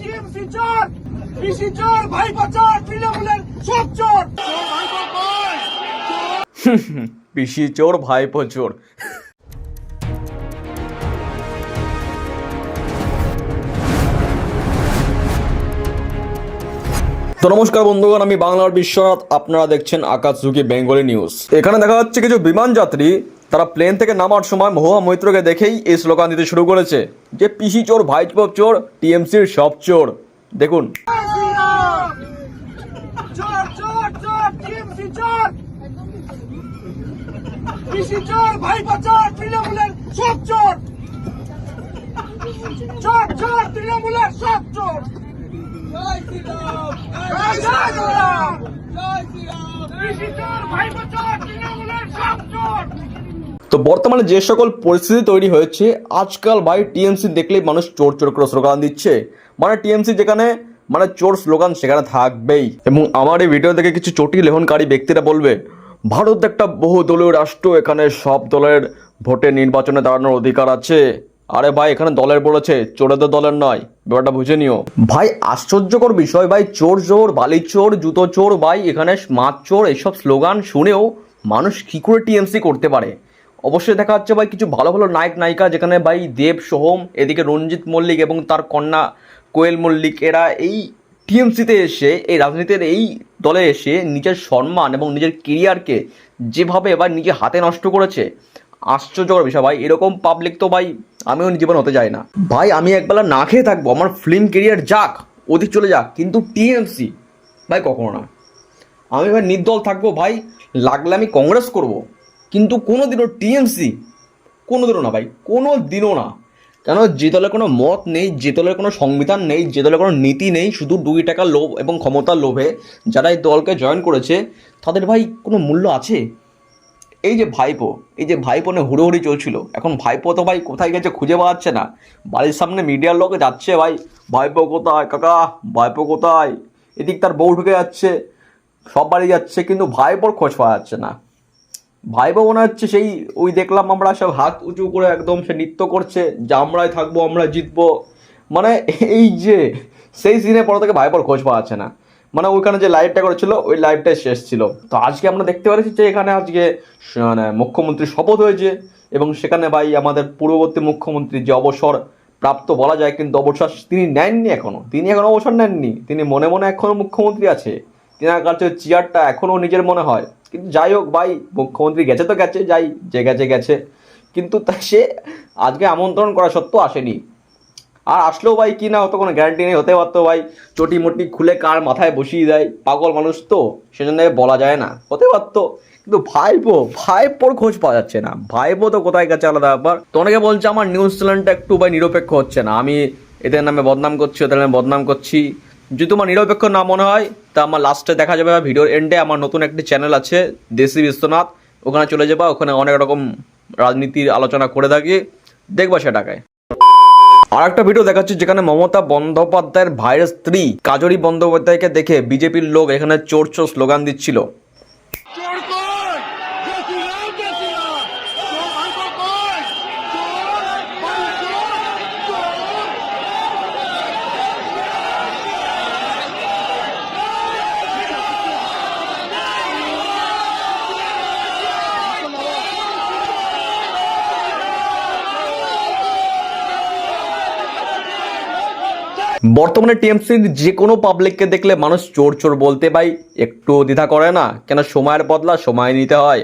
TMC চোর, পিসি চোর, ভাইপো চোর, তৃণমূলের সব চোর। পিসি চোর ভাইপো চোর। তো নমস্কার বন্ধুগণ, আমি বাংলার বিশ্বনাথ, আপনারা দেখছেন আকাশঝুঁকি বেঙ্গলি নিউজ। এখানে দেখা যাচ্ছে কিছু বিমান যাত্রী তারা প্লেন থেকে নামার সময় মহুয়া মৈত্রকে দেখেই এই স্লোগান দিতে শুরু করেছে যে পিসি চোর ভাইপো চোর, টিএমসির সব চোর। দেখুন, চোর চোর চোর, টিএমসি চোর, পিসি চোর, ভাইপো চোর, তৃণমূলের সব চোর। চোর চোর, তৃণমূলের সব চোর। জয় শ্রীরাম, জয় শ্রীরাম, জয় শ্রীরাম। পিসি চোর, ভাইপো চোর, তৃণমূলের সব চোর। তো বর্তমানে যে সকল পরিস্থিতি তৈরি হয়েছে, আজকাল ভাই টিএমসি দেখলেই মানুষ চোর চোর করে স্লোগান দিচ্ছে। মানে টিএমসি যেখানে মানে চোর স্লোগান সেখানে থাকবেই। এবং আমার এই ভিডিও দেখে কিছু চটি লেহনকারী ব্যক্তিরা বলবে ভারত একটা বহুদলীয় রাষ্ট্র, এখানে সব দলের ভোটে নির্বাচনে দাঁড়ানোর অধিকার আছে। আরে ভাই, এখানে দলের বলেছে, চোরেদের দলের নয়, ব্যাপারটা বুঝে নিও ভাই। আশ্চর্যকর বিষয় ভাই, চোর চোর, বালি চোর, জুতো চোর, ভাই এখানে মাছ চোর, এইসব স্লোগান শুনেও মানুষ কী করে টিএমসি করতে পারে। অবশ্যই দেখা যাচ্ছে ভাই কিছু ভালো ভালো নায়ক নায়িকা, যেখানে ভাই দেব সোহম, এদিকে রঞ্জিত মল্লিক এবং তার কন্যা কোয়েল মল্লিক, এরা এই টিএমসিতে এসে, এই রাজনীতির এই দলে এসে নিজের সম্মান এবং নিজের কেরিয়ারকে যেভাবে এবার নিজে হাতে নষ্ট করেছে, আশ্চর্যকর বিষয় ভাই। এরকম পাবলিক তো ভাই আমিও জীবন হতে চাই না ভাই। আমি একবেলা না খেয়ে থাকবো, আমার ফিল্ম কেরিয়ার যাক, ওদিক চলে যাক, কিন্তু টিএমসি ভাই কখনো না। আমি ভাই নির্দল থাকবো ভাই, লাগলে আমি কংগ্রেস করব, কিন্তু কোনো দিনও টিএমসি কোনো দিনও না ভাই, কোনো দিনও না। কেন? যে দলের কোনো মত নেই, যে দলের কোনো সংবিধান নেই, যে দলের কোনো নীতি নেই, শুধু 2 টাকার লোভ এবং ক্ষমতার লোভে যারা এই দলকে জয়েন করেছে, তাদের ভাই কোনো মূল্য আছে? এই যে ভাইপো নিয়ে হুড়োহুড়ি চলছিল, এখন ভাইপো তো ভাই কোথায় গেছে খুঁজে পাওয়া যাচ্ছে না। বাড়ির সামনে মিডিয়ার লোক যাচ্ছে, ভাই ভাইপো কোথায় কাকা, ভাইপো কোথায়, এদিক তার বউ ঢুকে যাচ্ছে, সব বাড়ি যাচ্ছে, কিন্তু ভাইপোর খোঁজ পাওয়া যাচ্ছে না। ভাইপো মনে হচ্ছে সেই ওই দেখলাম আমরা সব হাত উঁচু করে একদম সে নৃত্য করছে যে আমরাই থাকবো, আমরা জিতবো, মানে এই যে সেই সিনে পর থেকে ভাইপোর খোঁজ পাওয়া যাচ্ছে না। মানে ওইখানে যে লাইভটা করেছিল ওই লাইভটাই শেষ ছিল। তো আজকে আমরা দেখতে পাচ্ছি যে এখানে আজকে মানে মুখ্যমন্ত্রীর শপথ হয়েছে, এবং সেখানে ভাই আমাদের পূর্ববর্তী মুখ্যমন্ত্রী যে অবসর প্রাপ্ত বলা যায়, কিন্তু অবসর তিনি নেননি এখনো, তিনি এখনো অবসর নেননি, তিনি মনে মনে এখনো মুখ্যমন্ত্রী আছে, তিনার কাছে চেয়ারটা এখনও নিজের মনে হয়। কিন্তু যাই হোক ভাই, মুখ্যমন্ত্রী গেছে তো গেছে, যাই যে গেছে গেছে, কিন্তু তা সে আজকে আমন্ত্রণ করা সত্ত্বেও আসেনি। আর আসলেও ভাই কি না হতো কোনো গ্যারান্টি নেই, হতে পারতো ভাই চটি মটি খুলে কার মাথায় বসিয়ে দেয়, পাগল মানুষ তো, সেজন্য বলা যায় না, হতে পারতো। কিন্তু ভাইপোর খোঁজ পাওয়া যাচ্ছে না। ভাইপো তো কোথায় গেছে আলাদা ব্যাপার। তো অনেকে বলছে আমার নিউজ চ্যানেলটা একটু ভাই নিরপেক্ষ হচ্ছে না, আমি এদের নামে বদনাম করছি, ওদের নামে বদনাম করছি। যদি তোমার নিরপেক্ষ না মনে হয় তা আমার লাস্টে দেখা যাবে ভিডিওর এন্ডে আমার নতুন একটি চ্যানেল আছে দেশি বিশ্বনাথ, ওখানে চলে যাবা, ওখানে অনেক রকম রাজনীতির আলোচনা করে থাকি, দেখবা সেটাকে। আর একটা ভিডিও দেখাচ্ছি যেখানে মমতা বন্দ্যোপাধ্যায়ের ভাইয়ের স্ত্রী কাজরি বন্দ্যোপাধ্যায়কে দেখে বিজেপির লোক এখানে চোর চোর স্লোগান দিচ্ছিল। বর্তমানে টিএমসির যে কোনো পাবলিককে দেখলে মানুষ চোর চোর বলতে ভাই একটু দ্বিধা করে না, কেন সময়ের বদলা সময় নিতে হয়,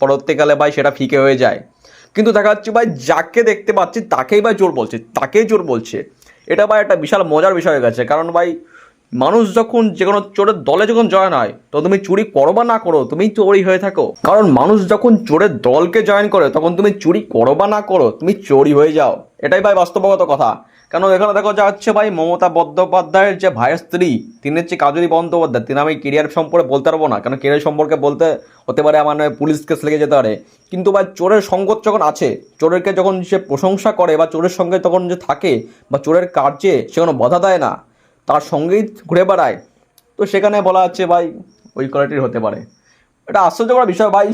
পরবর্তীকালে ভাই সেটা ফিকে হয়ে যায়। কিন্তু দেখা যাচ্ছে ভাই যাকে দেখতে পাচ্ছি তাকেই ভাই চোর বলছে, তাকেই চোর বলছে। এটা ভাই একটা বিশাল মজার বিষয় হয়ে গেছে। কারণ ভাই মানুষ যখন যে কোনো চোরের দলে যখন জয়েন হয়, তো তুমি চুরি করো বা না করো, তুমি চোরই হয়ে থাকো। কারণ মানুষ যখন চোরের দলকে জয়েন করে, তখন তুমি চুরি করো বা না করো, তুমি চোরই হয়ে যাও। এটাই ভাই বাস্তবগত কথা। কেন এখানে দেখো যাচ্ছে ভাই মমতা বন্দ্যোপাধ্যায়ের যে ভাইয়ের স্ত্রী, তিনি হচ্ছে কাজরি বন্দ্যোপাধ্যায়, তিনি আমি কেরিয়ার সম্পর্কে বলতে পারবো না, কেন কেরিয়ার সম্পর্কে বলতে হতে পারে আমার পুলিশ কেস লেগে যেতে পারে। কিন্তু ভাই চোরের সঙ্গত যখন আছে, চোরেরকে যখন সে প্রশংসা করে বা চোরের সঙ্গে তখন যে থাকে বা চোরের কার্যে সে কোনো বাধা দেয় না, তার সঙ্গেই ঘুরে বেড়ায়, তো সেখানে বলা হচ্ছে ভাই ওই কোয়ালিটির হতে পারে। এটা আশ্চর্যকর বিষয় ভাই।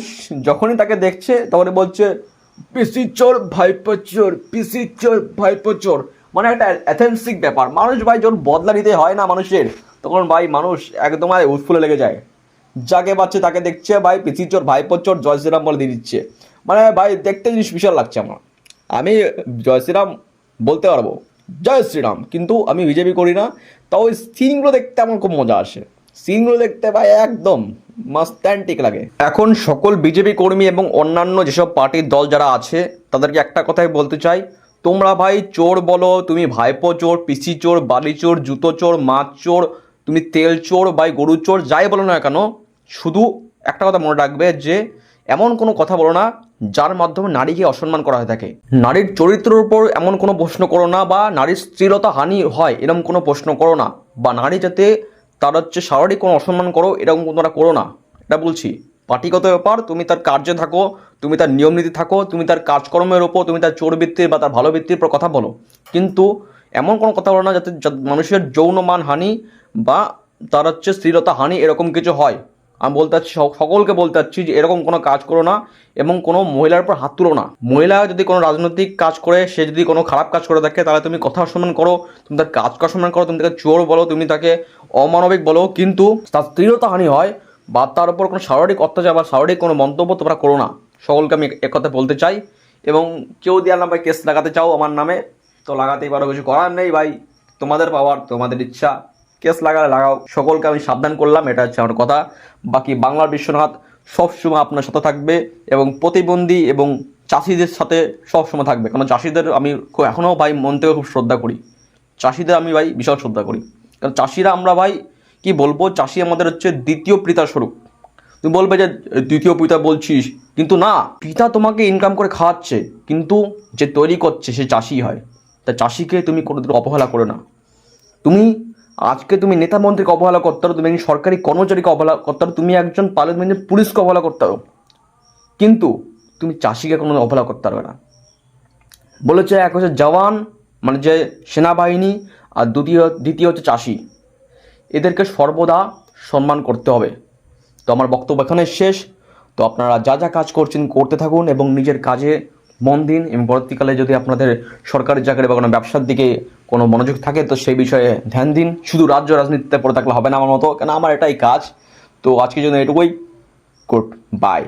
যখনই তাকে দেখছে তখনই বলছে পিসি চোর ভাইপো চোর, পিসি চোর ভাইপো চোর। মানে একটা অ্যাথেন্সিক ব্যাপার। মানুষ ভাই যখন বদলা নিতে হয় না মানুষের, তখন ভাই মানুষ একদম উৎফুল্লে লেগে যায়। যাকে পাচ্ছে তাকে দেখছে ভাই পিসি চোর, ভাইপোর চোর, জয় শ্রীরাম বলে দিয়ে দিচ্ছে। মানে ভাই দেখতে জিনিস বিশাল লাগছে আমার। আমি জয় শ্রীরাম বলতে পারবো, জয় শ্রীরাম, কিন্তু আমি বিজেপি করি না। তাও ওই সিনগুলো দেখতে আমার খুব মজা আসে। সিনগুলো দেখতে ভাই একদম মাস্তান্টিক লাগে। এখন সকল বিজেপি কর্মী এবং অন্যান্য যেসব পার্টির দল যারা আছে তাদেরকে একটা কথাই বলতে চাই, তোমরা ভাই চোর বলো, তুমি ভাইপো চোর, পিসি চোর, বালি চোর, জুতো চোর, মাছ চোর, তুমি তেল চোর, ভাই গরু চোর, যাই বলো না কেন, শুধু একটা কথা মনে রাখবে যে এমন কোনো কথা বলো না যার মাধ্যমে নারীকে অসম্মান করা হয়ে থাকে। নারীর চরিত্রের উপর এমন কোনো প্রশ্ন করো না, বা নারীর স্ত্রীলতা হানি হয় এরকম কোনো প্রশ্ন করো না, বা নারী যাতে তার শারীরিক কোনো অসম্মান করো এরকম তোমরা করো না। এটা বলছি পার্টিগত ব্যাপার। তুমি তার কার্যে থাকো, তুমি তার নিয়ম নীতি থাকো, তুমি তার কাজকর্মের ওপর, তুমি তার চোরবৃত্তির বা তার ভালো বৃত্তির উপর কথা বলো, কিন্তু এমন কোনো কথা বলো না যাতে মানুষের যৌন মান হানি বা তার স্ত্রীলতা হানি এরকম কিছু হয়। আমি বলতে চাচ্ছি, সকলকে বলতে চাচ্ছি যে এরকম কোনো কাজ করো না এবং কোনো মহিলার উপর হাত তুলো না। মহিলা যদি কোনো রাজনৈতিক কাজ করে, সে যদি কোনো খারাপ কাজ করে থাকে, তাহলে তুমি কথা সম্মান করো, তুমি তার কাজ সম্মান করো, তুমি তাকে চোর বলো, তুমি তাকে অমানবিক বলো, কিন্তু তার স্ত্রীলতা হানি হয় বা তার উপর কোনো শারীরিক অত্যাচার বা শারীরিক কোনো মন্তব্য তোমরা করো না। সকলকে আমি একথা বলতে চাই। এবং কেউ দিয়ে নামে কেস লাগাতে চাও আমার নামে, তো লাগাতেই পারো, কিছু করার নেই ভাই, তোমাদের পাওয়ার, তোমাদের ইচ্ছা, কেস লাগালে লাগাও। সকলকে আমি সাবধান করলাম, এটা হচ্ছে আমার কথা। বাকি বাংলার বিশ্বনাথ সবসময় আপনার সাথে থাকবে এবং প্রতিবন্ধী এবং চাষিদের সাথে সবসময় থাকবে, কারণ চাষিদের আমি এখনও ভাই মন থেকে খুব শ্রদ্ধা করি। চাষিদের আমি ভাই বিশাল শ্রদ্ধা করি, কারণ চাষিরা আমরা ভাই কি বলবো, চাষি আমাদের হচ্ছে দ্বিতীয় পিতা স্বরূপ। তুমি বলবে যে দ্বিতীয় পিতা বলছিস, কিন্তু না, পিতা তোমাকে ইনকাম করে খাওয়াচ্ছে, কিন্তু যে তৈরি করছে সে চাষি হয়। তা চাষিকে তুমি কোনোদিন অবহেলা করো না। তুমি আজকে তুমি নেতা মন্ত্রীকে অবহেলা করতে পারো, তুমি একজন সরকারি কর্মচারীকে অবহেলা করতে পারো, তুমি একজন পার্লামেন্টের পুলিশকে অবহেলা করতে পারো, কিন্তু তুমি চাষিকে কোনো অবহেলা করতে পারবে না। বলেছে এক হচ্ছে জওয়ান মানে যে সেনাবাহিনী, আর দ্বিতীয় হচ্ছে চাষি। এদেরকে সর্বদা সম্মান করতে হবে। তো আমার বক্তব্য এখানে শেষ। তো আপনারা যা যা কাজ করছেন করতে থাকুন এবং নিজের কাজে মন দিন, এবং পরবর্তীকালে যদি আপনাদের সরকারি চাকরি বা কোনো ব্যবসার দিকে কোনো মনোযোগ থাকে তো সেই বিষয়ে ধ্যান দিন। শুধু রাজ্য রাজনীতিতে পড়ে থাকলে হবে না আমার মতো, কেন আমার এটাই কাজ। তো আজকের জন্য এটুকুই। Good bye.